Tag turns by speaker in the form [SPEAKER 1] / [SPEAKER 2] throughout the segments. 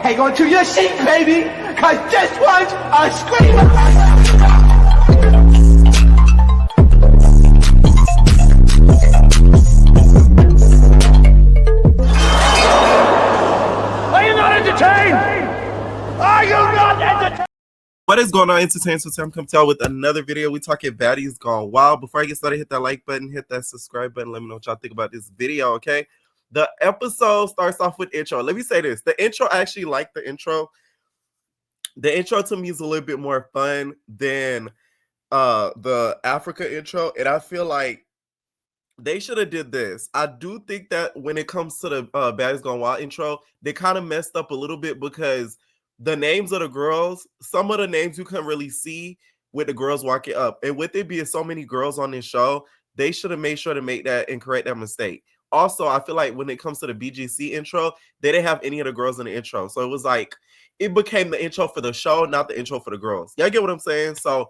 [SPEAKER 1] hang on to your seat, baby, cause this one's a screamer. Are you not entertained? Are you not entertained?
[SPEAKER 2] What is going on, entertainers? So I'm come tell with another video. We talking Baddies gone wild. Before I get started, hit that like button, hit that subscribe button. Let me know what y'all think about this video, okay? The episode starts off with intro. Let me say this. The intro, I actually like the intro. The intro to me is a little bit more fun than the Africa intro. And I feel like they should have did this. I do think that when it comes to the Baddies Gone Wild intro, they kind of messed up a little bit because the names of the girls, some of the names you couldn't really see with the girls walking up. And with it being so many girls on this show, they should have made sure to make that and correct that mistake. Also, I feel like when it comes to the BGC intro, they didn't have any of the girls in the intro. So it was like, it became the intro for the show, not the intro for the girls. Y'all get what I'm saying? So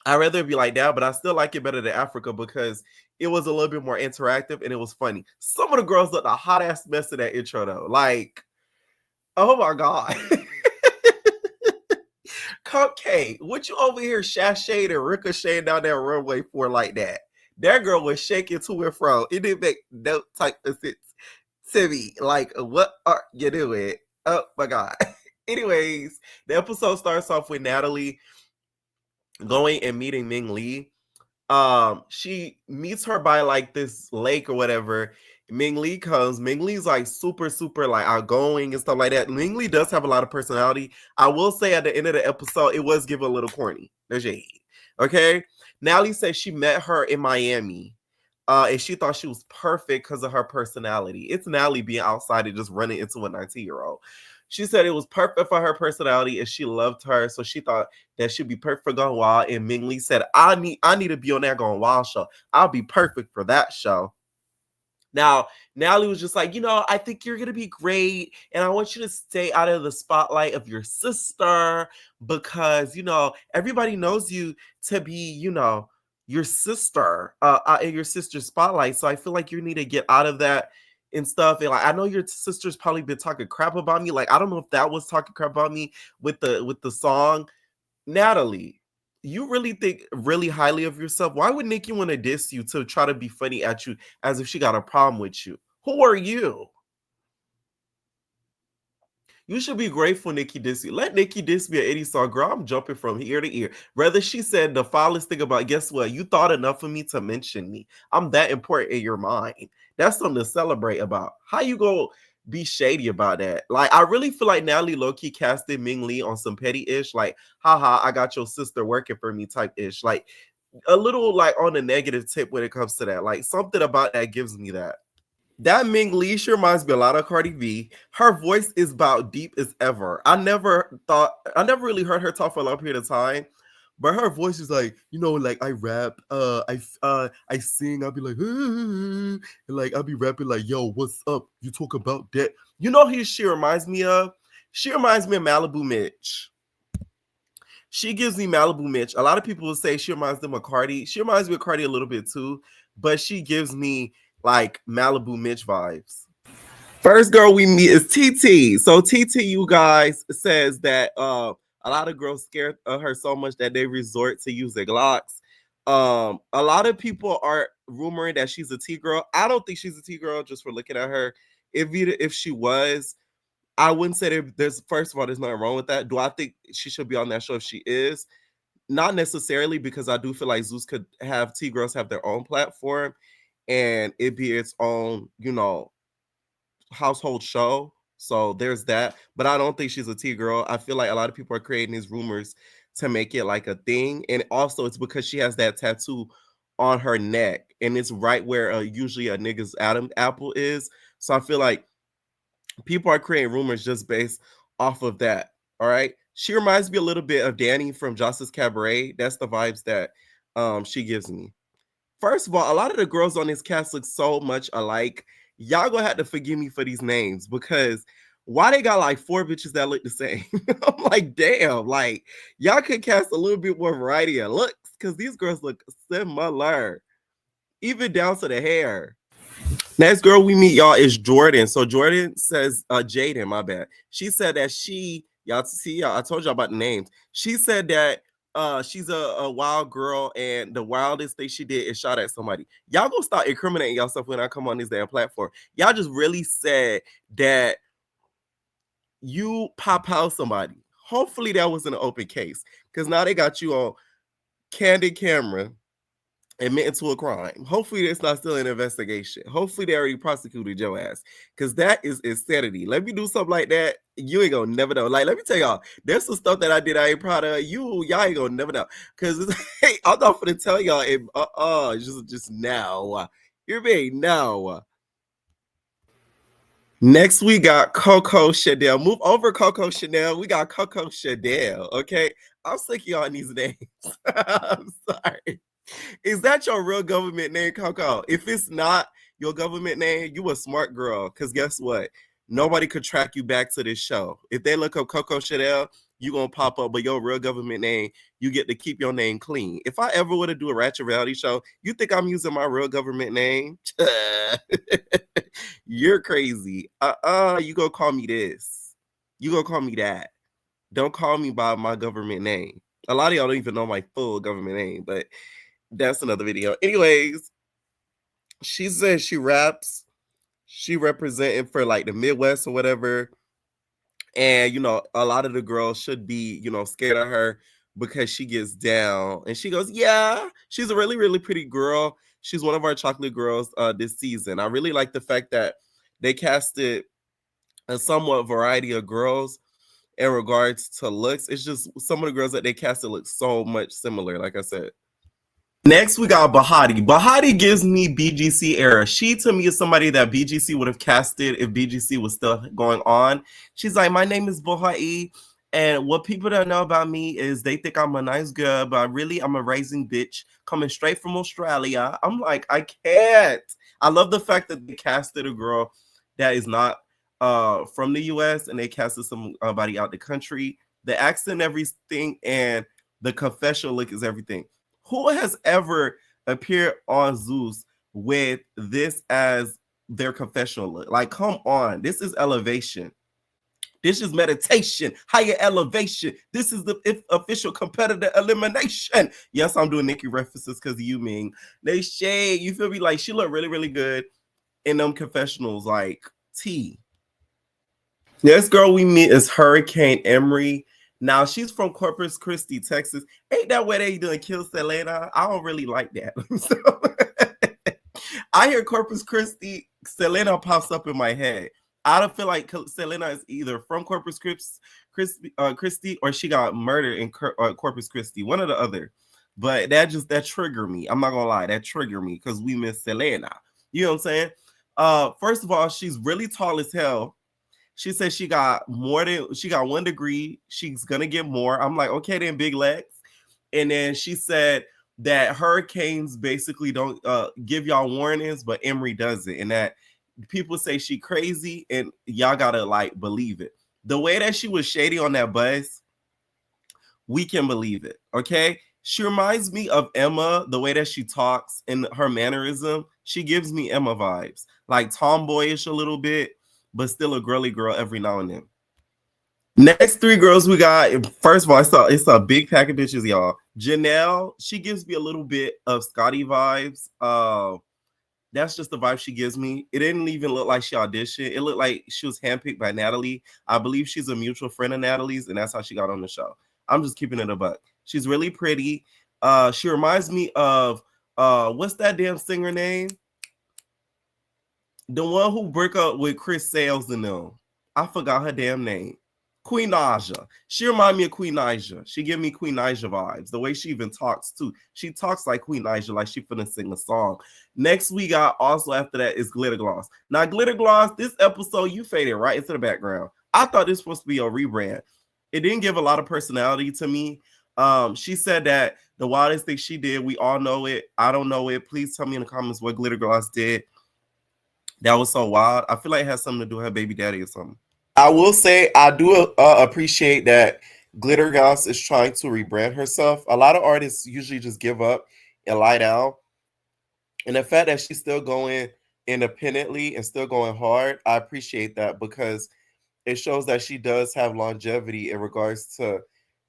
[SPEAKER 2] I'd rather it be like that, but I still like it better than Africa because it was a little bit more interactive and it was funny. Some of the girls looked a hot ass mess in that intro though. Like, oh my God. Cupcake, what you over here sashaying and ricocheting down that runway for like that? That girl was shaking to and fro. It didn't make no type of sense to me. Like, what are you doing? Oh my God. Anyways, the episode starts off with Natalie going and meeting Ming Lee. She meets her by like this lake or whatever. Ming Lee comes. Ming Lee's like super like outgoing and stuff like that. Ming Lee does have a lot of personality. I will say at the end of the episode, it was given a little corny. There's your head. Okay. Natalie says she met her in Miami. And she thought she was perfect because of her personality. It's Natalie being outside and just running into a 19-year-old. She said it was perfect for her personality and she loved her. So she thought that she'd be perfect for Gone Wild. And Ming Lee said, I need to be on that Gone Wild show. I'll be perfect for that show. Now, Natalie was just like, I think you're going to be great. And I want you to stay out of the spotlight of your sister because, everybody knows you to be, your sister in your sister's spotlight. So I feel like you need to get out of that and stuff. And like, I know your sister's probably been talking crap about me. Like, I don't know if that was talking crap about me with the song. Natalie, you really think really highly of yourself. Why would Nikki want to diss you to try to be funny at you as if she got a problem with you? Who are you? You should be grateful Nikki diss you. Let Nikki diss me at any song. Girl, I'm jumping from ear to ear. Rather, she said the foulest thing about, guess what? You thought enough of me to mention me. I'm that important in your mind. That's something to celebrate about. How you go be shady about that? Like, I really feel like Natalie low-key casted Ming Lee on some petty-ish, like, haha, I got your sister working for me type-ish. Like, a little, like, on the negative tip when it comes to that. Like, something about that gives me that. That Ming Lee, she reminds me a lot of Cardi B. Her voice is about deep as ever. I never really heard her talk for a long period of time, but her voice is like, like I rap, I sing, I'll be like, and like I'll be rapping like, yo, what's up? You talk about that. Who she reminds me of? She reminds me of Malibu Mitch. She gives me Malibu Mitch. A lot of people will say she reminds them of Cardi. She reminds me of Cardi a little bit too, but she gives me like Malibu Mitch vibes. First girl we meet is TT. So TT, you guys, says that a lot of girls scared of her so much that they resort to using Glocks. A lot of people are rumoring that she's a T girl. I don't think she's a T girl just for looking at her. If she was, I wouldn't say there's first of all, there's nothing wrong with that. Do I think she should be on that show if she is? Not necessarily, because I do feel like Zeus could have T girls have their own platform and it be its own, household show. So there's that. But I don't think she's a T girl. I feel like a lot of people are creating these rumors to make it like a thing. And also it's because she has that tattoo on her neck. And it's right where usually a nigga's Adam apple is. So I feel like people are creating rumors just based off of that. All right. She reminds me a little bit of Danny from Justice Cabaret. That's the vibes that she gives me. First of all, a lot of the girls on this cast look so much alike. Y'all gonna have to forgive me for these names because why they got like 4 bitches that look the same? I'm like, damn, like y'all could cast a little bit more variety of looks because these girls look similar, even down to the hair. Next girl we meet, y'all, is Jordan. So Jordan says, Jaden, my bad. She said that y'all see, y'all, I told y'all about the names. She said that she's a wild girl, and the wildest thing she did is shot at somebody. Y'all gonna start incriminating yourself when I come on this damn platform. Y'all just really said that you pop out somebody. Hopefully that was an open case, because now they got you on candid camera admitting to a crime. Hopefully, it's not still an investigation. Hopefully, they already prosecuted your ass, because that is insanity. Let me do something like that. You ain't gonna never know. Like, let me tell y'all, there's some stuff that I did I ain't proud of. Y'all ain't gonna never know. Because hey, I'm not gonna tell y'all. Just now. You're being now. Next, we got Coco Chanel. Move over, Coco Chanel. We got Coco Chanel. Okay, I'm sick of y'all these names. I'm sorry. Is that your real government name, Coco? If it's not your government name, you a smart girl. Because guess what? Nobody could track you back to this show. If they look up Coco Chanel, you going to pop up. But your real government name, you get to keep your name clean. If I ever would to do a ratchet reality show, you think I'm using my real government name? You're crazy. You going to call me this. You going to call me that. Don't call me by my government name. A lot of y'all don't even know my full government name, but that's another video. Anyways, she says she raps. She representing for like the Midwest or whatever. And a lot of the girls should be, scared of her because she gets down. And she goes, yeah, she's a really, really pretty girl. She's one of our chocolate girls this season. I really like the fact that they casted a somewhat variety of girls in regards to looks. It's just some of the girls that they casted look so much similar, like I said. Next, we got Bahati. Bahati gives me BGC era. She, to me, is somebody that BGC would have casted if BGC was still going on. She's like, my name is Bahati, and what people don't know about me is they think I'm a nice girl, but really, I'm a rising bitch coming straight from Australia. I'm like, I can't. I love the fact that they casted a girl that is not from the US, and they casted somebody out the country. The accent, everything, and the confessional look is everything. Who has ever appeared on Zeus with this as their confessional look? Like, come on. This is elevation. This is meditation, higher elevation. This is the official competitor elimination. Yes, I'm doing Nikki references because of you, Ming. They shade. You feel me? Like, she looked really, really good in them confessionals. Like, T. Next girl we meet is Hurricane Emery. Now she's from Corpus Christi, Texas. Ain't that where they doing kill Selena? I don't really like that. So, I hear Corpus Christi, Selena pops up in my head. I don't feel like Selena is either from Corpus Christi or she got murdered in Corpus Christi, one or the other. But that triggered me. I'm not gonna lie, that triggered me because we miss Selena. You know what I'm saying? First of all, she's really tall as hell. She said she got 1 degree. She's gonna get more. I'm like, okay, then big legs. And then she said that hurricanes basically don't give y'all warnings, but Emery does it. And that people say she crazy, and y'all gotta like believe it. The way that she was shady on that bus, we can believe it. Okay. She reminds me of Emma, the way that she talks and her mannerism. She gives me Emma vibes, like tomboyish a little bit, but still a girly girl every now and then. Next 3 girls we got. First of all, it's a big pack of bitches, y'all. Janelle, she gives me a little bit of Scotty vibes. That's just the vibe she gives me. It didn't even look like she auditioned. It looked like she was handpicked by Natalie. I believe she's a mutual friend of Natalie's, and that's how she got on the show. I'm just keeping it a buck. She's really pretty. She reminds me of what's that damn singer name? The one who broke up with Chris Sales and them. I forgot her damn name. Queen Naja. She reminds me of Queen Naja. She give me Queen Naja vibes. The way she even talks too. She talks like Queen Naja, like she finna sing a song. Next we got also after that is Glitter Gloss. Now Glitter Gloss, this episode you faded right into the background. I thought this was supposed to be a rebrand. It didn't give a lot of personality to me. She said that the wildest thing she did, we all know it. I don't know it. Please tell me in the comments what Glitter Gloss did. That was so wild. I feel like it has something to do with her baby daddy or something. I will say I do appreciate that Glitter Goss is trying to rebrand herself. A lot of artists usually just give up and lie down. And the fact that she's still going independently and still going hard. I appreciate that because it shows that she does have longevity in regards to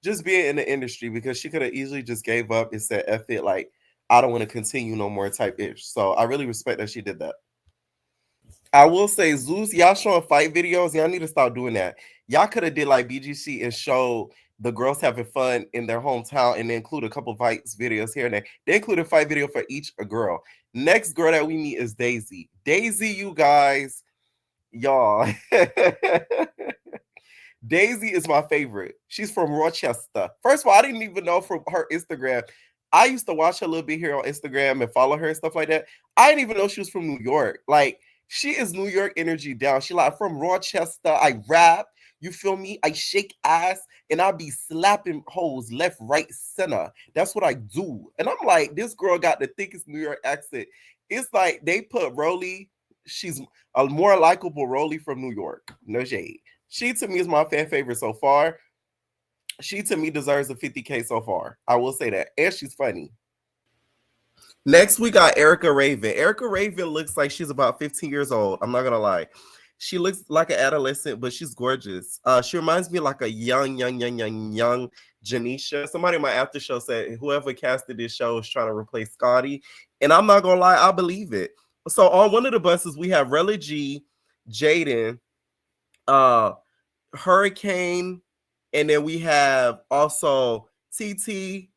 [SPEAKER 2] just being in the industry, because she could have easily just gave up and said F it, like I don't want to continue no more type ish. So I really respect that she did that. I will say, Zeus, y'all showing fight videos. Y'all need to start doing that. Y'all could have did like BGC and show the girls having fun in their hometown and then include a couple fights videos here and there. They include a fight video for each a girl. Next girl that we meet is Daisy. Daisy, you guys, y'all. Daisy is my favorite. She's from Rochester. First of all, I didn't even know from her Instagram. I used to watch her a little bit here on Instagram and follow her and stuff like that. I didn't even know she was from New York. Like, she is New York energy down. She like, from Rochester. I rap. You feel me? I shake ass and I be slapping hoes left, right, center. That's what I do. And I'm like, this girl got the thickest New York accent. It's like they put Rolly. She's a more likable Rolly from New York. No shade. She to me is my fan favorite so far. She to me deserves a 50K so far. I will say that. And she's funny. Next, we got Erica Raven. Erica Raven looks like she's about 15 years old. I'm not gonna lie. She looks like an adolescent, but she's gorgeous. She reminds me like a young Janisha. Somebody in my after show said whoever casted this show is trying to replace Scotty. And I'm not gonna lie, I believe it. So on one of the buses, we have Rella G, Jaden, uh, Hurricane, and then we have also TT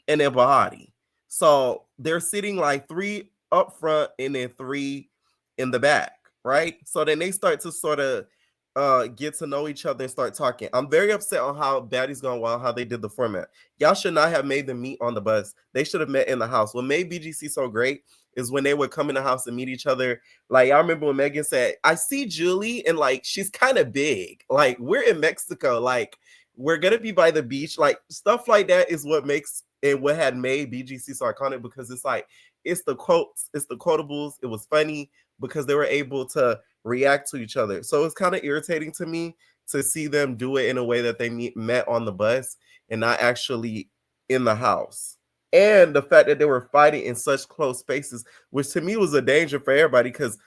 [SPEAKER 2] and then Bahati. So they're sitting like three up front and then three in the back, right? So then they start to sort of get to know each other and start talking. I'm very upset on how Baddies Gone Wild, how they did the format. Y'all should not have made them meet on the bus. They should have met in the house. What made BGC so great is when they would come in the house and meet each other. Like, y'all remember when Megan said, I see Julie, and like she's kind of big. Like, we're in Mexico. Like, we're gonna be by the beach. Like, stuff like that is what makes and what had made BGC so iconic, because it's like it's the quotes, it's the quotables. It was funny because they were able to react to each other. So it's kind of irritating to me to see them do it in a way that they met on the bus and not actually in the house. And the fact that they were fighting in such close spaces, which to me was a danger for everybody, because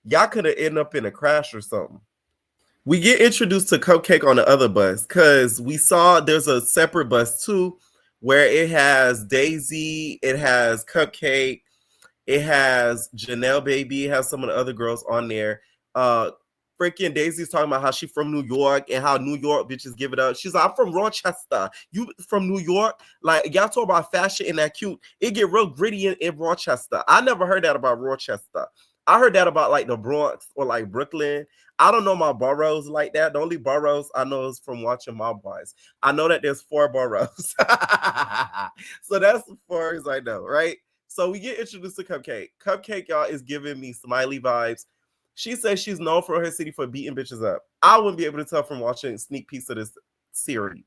[SPEAKER 2] y'all could have ended up in a crash or something. We get introduced to Cupcake on the other bus because we saw there's a separate bus too, where it has Daisy, it has Cupcake, it has Janelle Baby, it has some of the other girls on there. Freaking Daisy's talking about how she from New York and how New York bitches give it up. She's like, I'm from Rochester. You from New York? Like, y'all talk about fashion and that cute. It get real gritty in Rochester. I never heard that about Rochester. I heard that about like the Bronx or like Brooklyn. I don't know my boroughs like that. The only boroughs I know is from watching Mob Wives. I know that there's 4 boroughs. So that's as far as I know, right? So we get introduced to Cupcake. Cupcake, y'all, is giving me Smiley vibes. She says she's known for her city for beating bitches up. I wouldn't be able to tell from watching sneak peeks of this series.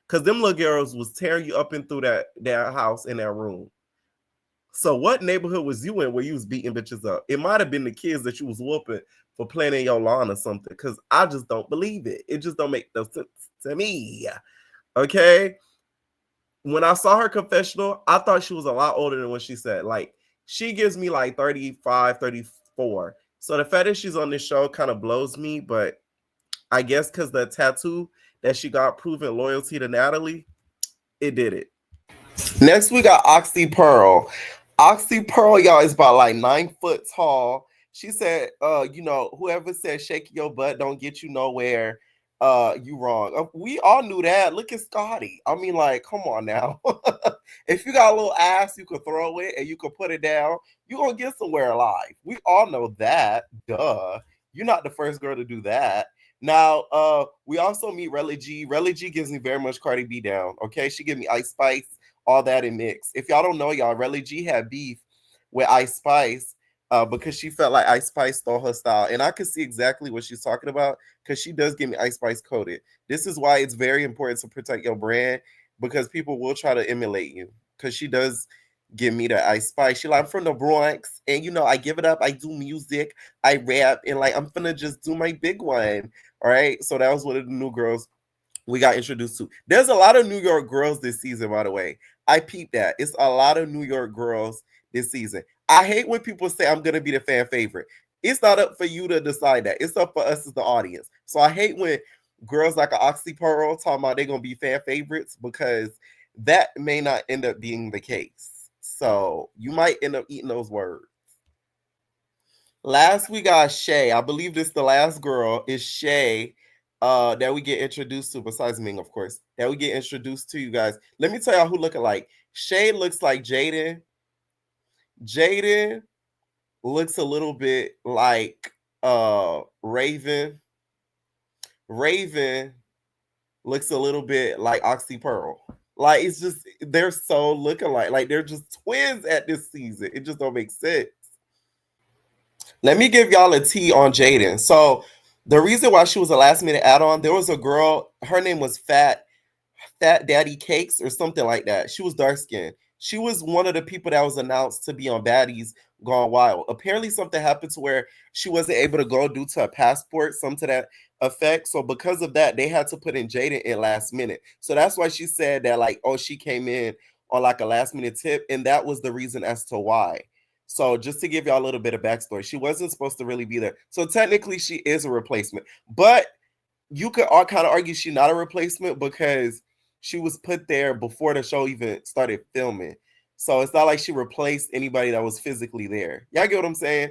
[SPEAKER 2] Because them little girls was tearing you up and through that house in that room. So what neighborhood was you in where you was beating bitches up? It might have been the kids that you was whooping for playing in your lawn or something. Because I just don't believe it. It just don't make no sense to me. Okay? When I saw her confessional, I thought she was a lot older than what she said. Like, she gives me like 35, 34. So the fact that she's on this show kind of blows me, but I guess because the tattoo that she got proving loyalty to Natalie, it did it. Next, we got Oxy Pearl. Oxy Pearl, y'all, is about like 9 foot tall. She said, whoever said shake your butt don't get you nowhere, you wrong. We all knew that. Look at Scotty. I mean, like, come on now. If you got a little ass, you could throw it and you could put it down. You gonna get somewhere alive. We all know that. Duh. You're not the first girl to do that. Now, we also meet Relly G. Relly G gives me very much Cardi B down. Okay, she gives me Ice Spice, all that in mix. If y'all don't know, y'all, Relly G had beef with Ice Spice because she felt like Ice Spice stole her style. And I could see exactly what she's talking about because she does give me Ice Spice coded. This is why it's very important to protect your brand, because people will try to emulate you, because she does give me the Ice Spice. She like, I'm from the Bronx and, I give it up. I do music, I rap, and like, I'm finna just do my big one. All right. So that was one of the new girls we got introduced to. There's a lot of New York girls this season, by the way. I peeped that. It's a lot of New York girls this season. I hate when people say I'm gonna be the fan favorite. It's not up for you to decide that. It's up for us as the audience. So I hate when girls like an Oxy Pearl talking about they're gonna be fan favorites, because that may not end up being the case. So you might end up eating those words. Last we got Shay. I believe this the last girl is Shay. That we get introduced to, besides Ming, of course, that we get introduced to, you guys. Let me tell y'all who look alike. Shay looks like Jaden. Jaden looks a little bit like Raven. Raven looks a little bit like Oxy Pearl. Like, it's just, they're so looking like they're just twins at this season. It just don't make sense. Let me give y'all a tea on Jaden. So the reason why she was a last minute add-on, there was a girl, her name was Fat Daddy Cakes or something like that. She was dark skinned. She was one of the people that was announced to be on Baddies Gone Wild. Apparently, something happened to where she wasn't able to go due to a passport, some to that effect. So because of that, they had to put in Jaden in last minute. So that's why she said that, like, oh, she came in on like a last minute tip, and that was the reason as to why. So just to give y'all a little bit of backstory, she wasn't supposed to really be there. So technically, she is a replacement, but you could all kind of argue she's not a replacement because she was put there before the show even started filming. So it's not like she replaced anybody that was physically there. Y'all get what I'm saying?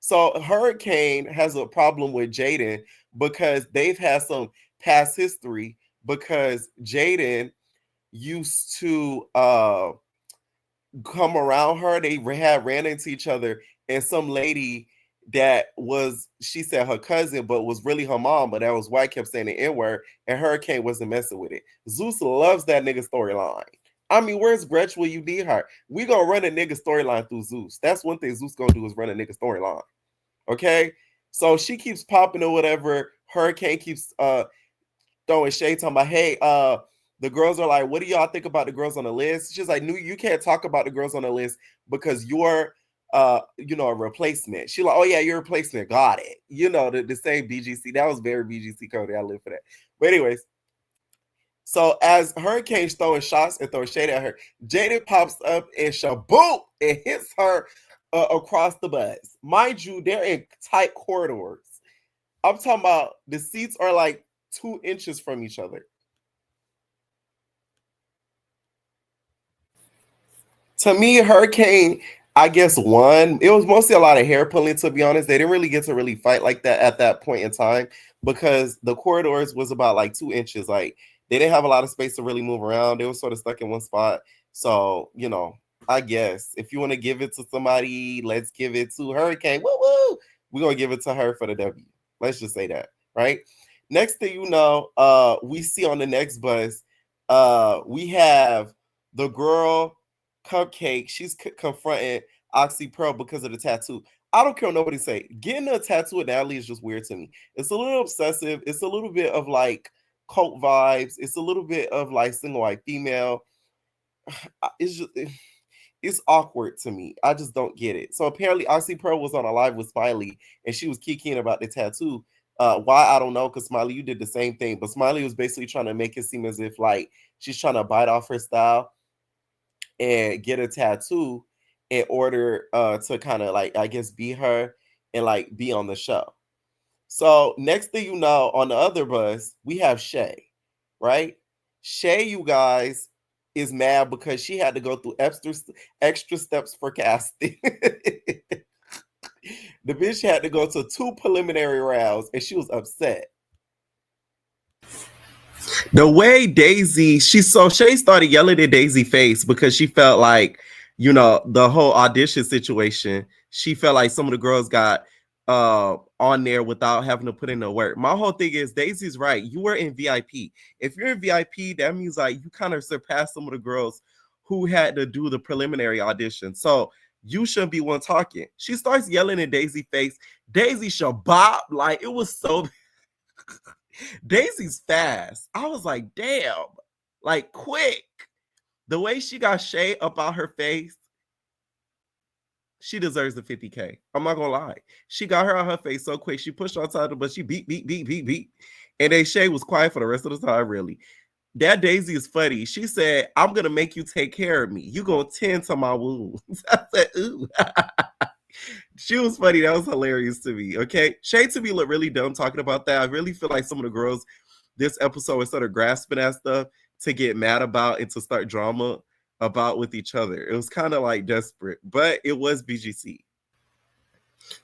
[SPEAKER 2] So Hurricane has a problem with Jaden because they've had some past history, because Jaden used to come around her. They had ran into each other, and some lady that was, she said her cousin, but was really her mom, but that was white, kept saying the N-word, and Hurricane wasn't messing with it. Zeus loves that nigga storyline. I mean, where's Gretch when you need her? We gonna run a nigga storyline through Zeus. That's one thing Zeus gonna do, is run a nigga storyline. Okay? So she keeps popping or whatever. Hurricane keeps throwing shade, talking about, hey, the girls are like, what do y'all think about the girls on the list? She's like, no, you can't talk about the girls on the list because you're a replacement. She like, oh yeah, you're a replacement. Got it. The same BGC. That was very BGC Cody. I live for that. But anyways, so as Hurricane's throwing shots and throwing shade at her, Jaden pops up and shaboom, and hits her across the butts. Mind you, they're in tight corridors. I'm talking about the seats are like 2 inches from each other. To me, Hurricane, I guess, won. It was mostly a lot of hair pulling, to be honest. They didn't really get to really fight like that at that point in time, because the corridors was about like 2 inches. Like, they didn't have a lot of space to really move around. They were sort of stuck in one spot. So, I guess if you want to give it to somebody, let's give it to Hurricane. Woo woo! We're gonna give it to her for the W. Let's just say that, right? Next thing you know, we see on the next bus, we have the girl Cupcake. She's confronting Oxy Pearl because of the tattoo. I don't care what nobody say. Getting a tattoo with Natalie is just weird to me. It's a little obsessive. It's a little bit of like cult vibes. It's a little bit of like single white female. It's just it's awkward to me. I just don't get it. So apparently Oxy Pearl was on a live with Smiley, and she was kikiing about the tattoo. Why, I don't know, because Smiley, you did the same thing. But Smiley was basically trying to make it seem as if like she's trying to bite off her style and get a tattoo in order to kind of like, I guess, be her and like be on the show. So next thing you know, on the other bus, we have Shay, right? Shay, you guys, is mad because she had to go through extra steps for casting. The bitch had to go to 2 preliminary rounds, and she was upset. The way Daisy, Shay started yelling at Daisy face because she felt like, the whole audition situation, she felt like some of the girls got on there without having to put in the work. My whole thing is, Daisy's right. You were in VIP. If you're in VIP, that means like you kind of surpassed some of the girls who had to do the preliminary audition. So you shouldn't be one talking. She starts yelling in Daisy face. Daisy shabop, like it was so. Daisy's fast. I was like, damn, like quick. The way she got Shay up out her face, she deserves the 50K. I'm not gonna lie. She got her on her face so quick. She pushed her outside, but she beat. And then Shay was quiet for the rest of the time, really. That Daisy is funny. She said, I'm gonna make you take care of me. You gonna tend to my wounds. I said, ooh. She was funny. That was hilarious to me. Okay. Shade to me look really dumb talking about that. I really feel like some of the girls this episode is sort of grasping at stuff to get mad about and to start drama about with each other. It was kind of like desperate, but it was BGC.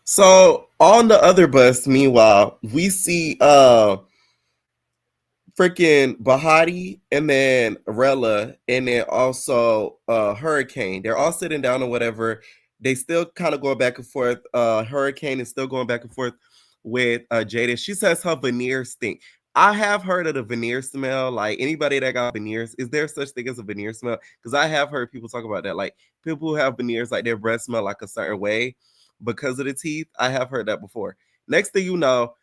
[SPEAKER 2] So on the other bus, meanwhile, we see freaking Bahati and then Rella and then also Hurricane. They're all sitting down or whatever. They still kind of going back and forth. Hurricane is still going back and forth with Jada. She says her veneers stink. I have heard of the veneer smell. Like anybody that got veneers, is there such thing as a veneer smell? Because I have heard people talk about that. Like people who have veneers, like their breath smell like a certain way because of the teeth. I have heard that before. Next thing you know,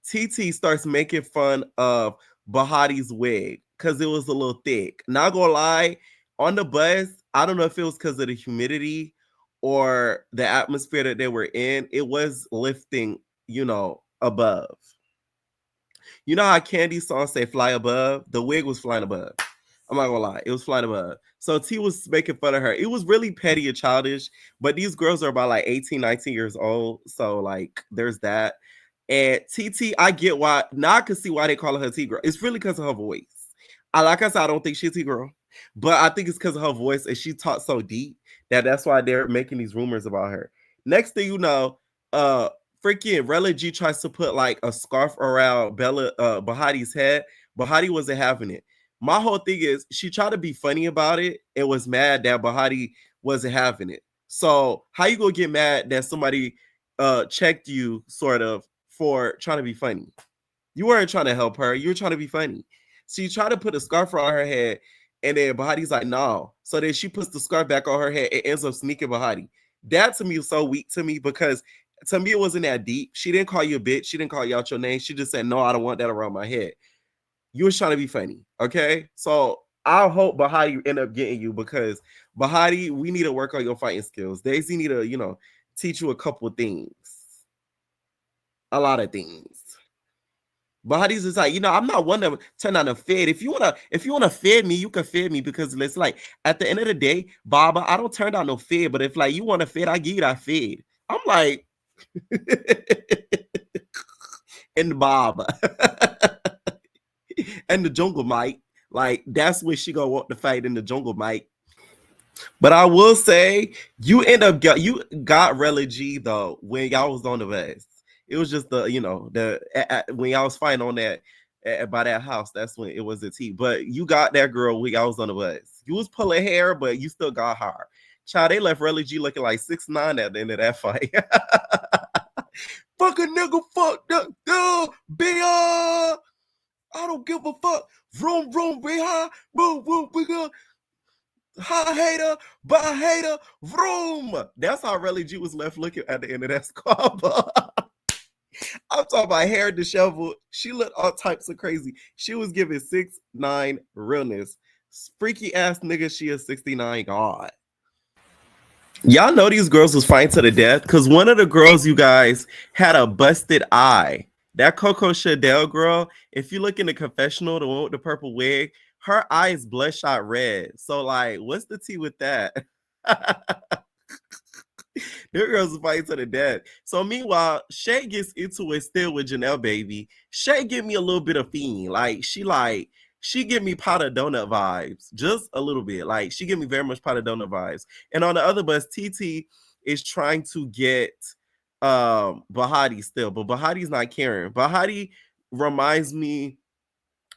[SPEAKER 2] TT starts making fun of Bahati's wig because it was a little thick. Not gonna lie, on the bus, I don't know if it was because of the humidity or the atmosphere that they were in, it was lifting, above. You know how Candy's song say fly above? The wig was flying above. I'm not gonna lie, it was flying above. So T was making fun of her. It was really petty and childish, but these girls are about like 18, 19 years old. So like there's that. And TT, I get why. Now I can see why they call her T girl. It's really because of her voice. Like I said, I don't think she's a T girl, but I think it's because of her voice and she talks so deep that's why they're making these rumors about her. Next thing you know, uh, freaking Rella G tries to put like a scarf around Bahati's head. Bahati wasn't having it. My whole thing is she tried to be funny about it and was mad that Bahati wasn't having it. So how you gonna get mad that somebody checked you sort of for trying to be funny? You weren't trying to help her. You were trying to be funny. So you try to put a scarf on her head, and then Bahati's like, no. So then she puts the scarf back on her head and ends up sneaking Bahati. That to me was so weak to me because to me it wasn't that deep. She didn't call you a bitch. She didn't call you out your name. She just said, no, I don't want that around my head. You was trying to be funny. Okay. So I hope Bahati end up getting you because Bahati, we need to work on your fighting skills. Daisy need to, teach you a couple of things. A lot of things. Bahati's just like, I'm not one to turn on a fed. If you wanna fed me, you can fed me because it's like at the end of the day, Baba, I don't turn down no fed, but if like you want to fed, I give you that fed. I'm like, and Baba and the jungle Mike, like that's when she gonna want to fight in the jungle Mike. But I will say, you got Rella G though when y'all was on the bus. It was just when y'all was fighting on that by that house. That's when it was a T. But you got that girl when y'all was on the bus. You was pulling hair, but you still got her. Child, they left Rella G looking like 6'9" at the end of that fight. Fuck a nigga, fuck that girl, I don't give a fuck. Vroom, vroom, behind, boom, boom, bigger. High hater, by hater, vroom. That's how Relly G was left looking at the end of that squabble. I'm talking about hair disheveled. She looked all types of crazy. She was giving 6'9" realness. Freaky ass nigga, she is 69 God. Y'all know these girls was fighting to the death because one of the girls, you guys, had a busted eye. That Coco Chanel girl, if you look in the confessional, the one with the purple wig, her eye is bloodshot red. So, like, what's the tea with that? Their girls are fighting to the death. So meanwhile, Shay gets into it still with Janelle Baby. Shay give me a little bit of fiend. She give me powder donut vibes. Just a little bit. Like she give me very much powder donut vibes. And on the other bus, TT is trying to get Bahati still, but Bahati's not caring. Bahati reminds me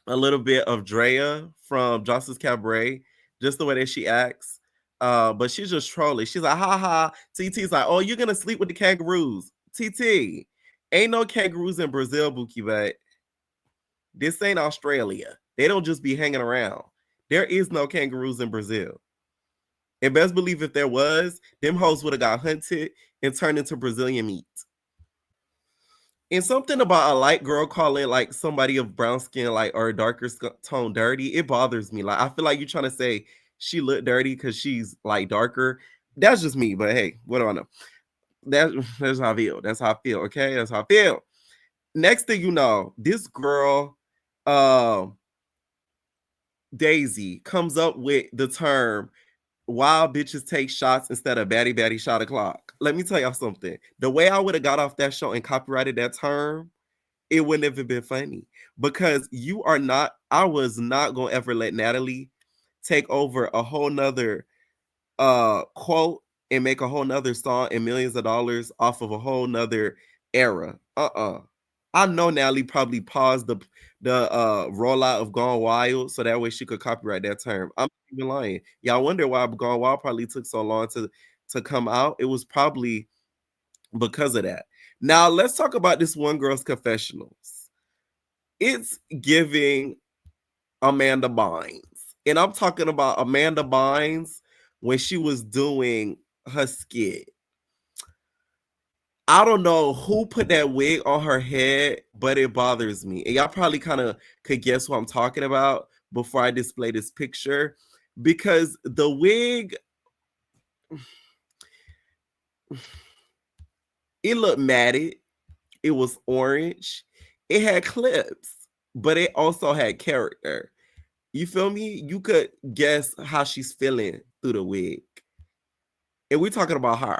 [SPEAKER 2] a little bit of Drea from Jocelyn's Cabaret, just the way that she acts. But she's just trolling. She's like, ha ha. TT's like, oh, you're gonna sleep with the kangaroos. TT, ain't no kangaroos in Brazil, Bookie, but this ain't Australia. They don't just be hanging around. There is no kangaroos in Brazil. And best believe if there was, them hoes would have got hunted and turned into Brazilian meat. And something about a light girl calling like somebody of brown skin, like or darker tone dirty, it bothers me. Like I feel like you're trying to say she looked dirty because she's like darker. That's just me, but hey, what do I know? That's how I feel. That's how I feel. Okay, that's how I feel. Next thing you know, this girl, Daisy, comes up with the term wild bitches take shots instead of baddie shot o'clock. Let me tell y'all something. The way I would have got off that show and copyrighted that term, it wouldn't have been funny because you are not. I was not gonna ever let Natalie take over a whole nother quote and make a whole nother song and millions of dollars off of a whole nother era. I know Natalie probably paused the rollout of Gone Wild so that way she could copyright that term. I'm not even lying. Y'all wonder why Gone Wild probably took so long to come out. It was probably because of that. Now let's talk about this one girl's confessionals. It's giving Amanda Bynes. And I'm talking about Amanda Bynes when she was doing her skit. I don't know who put that wig on her head, but it bothers me. And y'all probably kind of could guess what I'm talking about before I display this picture because the wig, it looked matted. It was orange. It had clips, but it also had character. You feel me? You could guess how she's feeling through the wig. And we're talking about her.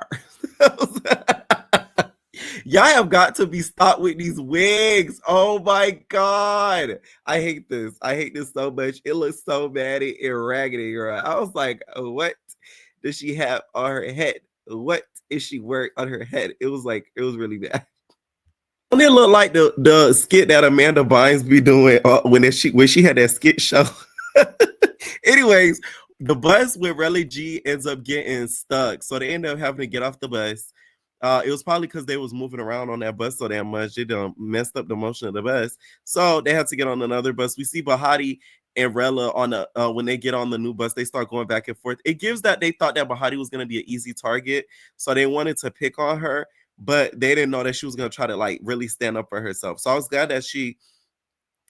[SPEAKER 2] Y'all have got to be stopped with these wigs. Oh my god. I hate this. I hate this so much. It looks so bad and raggedy. Right? I was like, what does she have on her head? What is she wearing on her head? It was like, it was really bad. Don't it look like the skit that Amanda Bynes be doing when she had that skit show? Anyways, the bus with Relly G ends up getting stuck, so they end up having to get off the bus. It was probably because they was moving around on that bus so damn much. It messed up the motion of the bus, so they had to get on another bus. We see Bahati and Rella on the when they get on the new bus, they start going back and forth. It gives that they thought that Bahati was going to be an easy target, so they wanted to pick on her, but they didn't know that she was going to try to like really stand up for herself. So I was glad that she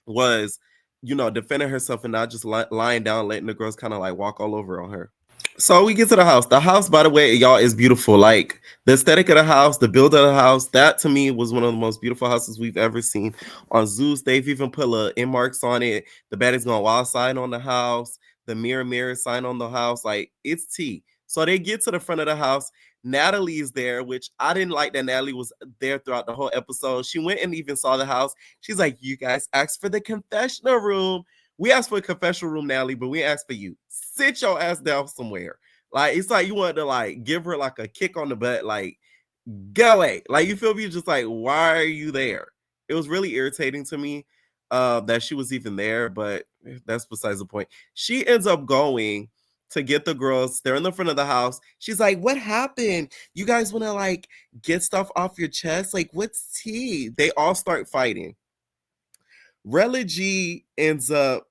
[SPEAKER 2] was, defending herself and not just lying down, letting the girls kind of like walk all over on her. So we get to the house. The house, by the way, y'all, is beautiful. Like the aesthetic of the house, the build of the house, that to me was one of the most beautiful houses we've ever seen on Zeus. They've even put a in marks on it. The Baddies Gone Wild sign on the house, the mirror sign on the house. Like it's tea. So they get to the front of the house. Natalie is there, which I didn't like that Natalie was there throughout the whole episode. She went and even saw the house. She's like, you guys asked for the confessional room. We asked for a confessional room, Natalie, but we asked for you. Sit your ass down somewhere. Like it's like you wanted to like give her like a kick on the butt, like go away. Like you feel me? Just like why are you there? It was really irritating to me that she was even there, but that's besides the point. She ends up going to get the girls. They're in the front of the house. She's like, "What happened? You guys want to like get stuff off your chest? Like what's tea?" They all start fighting. Rella G ends up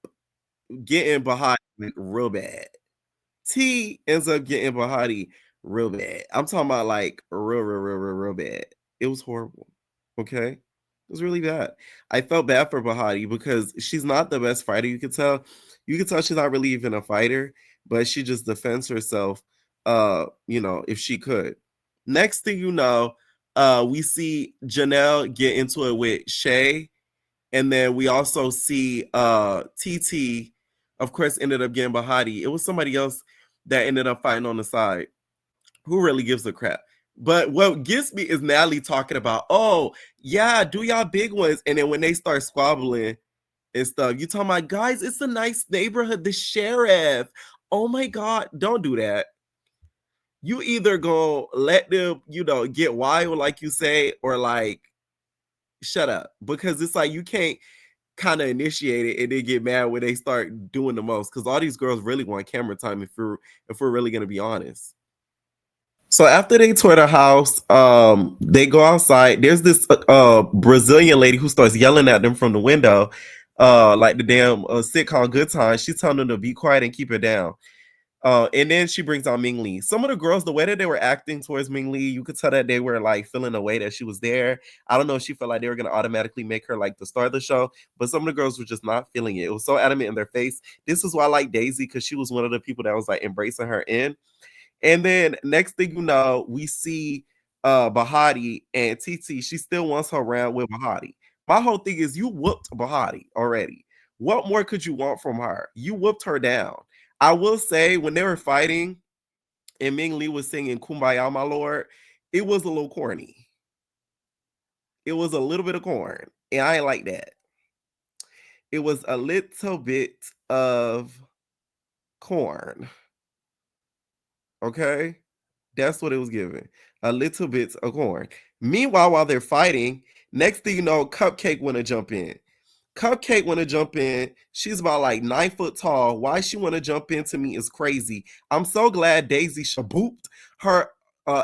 [SPEAKER 2] getting behind real bad. T ends up getting Bahati real bad. I'm talking about like real bad. It was horrible. Okay. It was really bad. I felt bad for Bahati because she's not the best fighter. You could tell. You could tell she's not really even a fighter, but she just defends herself. If she could. Next thing you know, we see Janelle get into it with Shay, and then we also see TT, of course, ended up getting Bahati. It was somebody else that ended up fighting on the side. Who really gives a crap? But what gets me is Natalie talking about, oh, yeah, do y'all big ones. And then when they start squabbling and stuff, you talking about, guys, it's a nice neighborhood, the sheriff. Oh my God, don't do that. You either go let them, get wild, like you say, or like shut up. Because it's like you can't kind of initiate it and then get mad when they start doing the most, because all these girls really want camera time if we're really going to be honest. So after they tour the house, they go outside. There's this Brazilian lady who starts yelling at them from the window, like the damn sitcom Good Times. She's telling them to be quiet and keep it down. And then she brings on Ming Lee. Some of the girls, the way that they were acting towards Ming Lee, you could tell that they were like feeling the way that she was there. I don't know if she felt like they were gonna automatically make her like the star of the show, but some of the girls were just not feeling it. It was so adamant in their face. This is why I like Daisy, because she was one of the people that was like embracing her in. And then next thing you know, we see Bahati and TT. She still wants her round with Bahati. My whole thing is you whooped Bahati already. What more could you want from her? You whooped her down. I will say when they were fighting, and Ming Lee was singing Kumbaya, My Lord, it was a little corny. It was a little bit of corn. And I ain't like that. It was a little bit of corn. Okay? That's what it was giving. A little bit of corn. Meanwhile, while they're fighting, next thing you know, Cupcake want to jump in. Cupcake want to jump in. She's about like 9 foot tall. Why she want to jump into me is crazy. I'm so glad Daisy shabooped her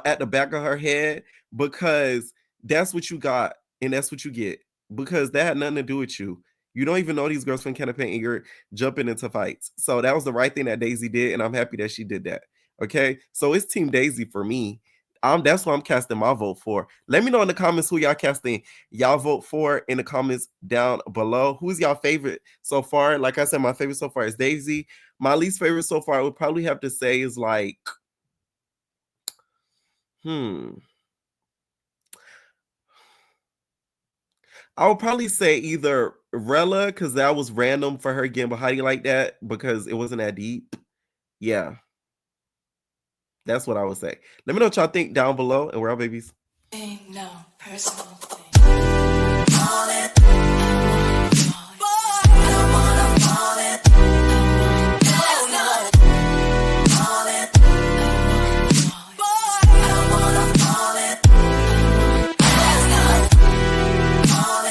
[SPEAKER 2] at the back of her head, because that's what you got and that's what you get, because that had nothing to do with you. You don't even know these girls from Campaign and you're jumping into fights. So that was the right thing that Daisy did, and I'm happy that she did that. Okay, so it's Team Daisy for me. That's what I'm casting my vote for. Let me know in the comments who y'all casting y'all vote for in the comments down below. Who's y'all favorite so far? Like I said, my favorite so far is Daisy. My least favorite so far, I would probably have to say, is like, I would probably say either Rella, because that was random for her getting behind like that, because it wasn't that deep. Yeah, that's what I would say. Let me know what y'all think down below, and we're out, babies.
[SPEAKER 3] No personal thing.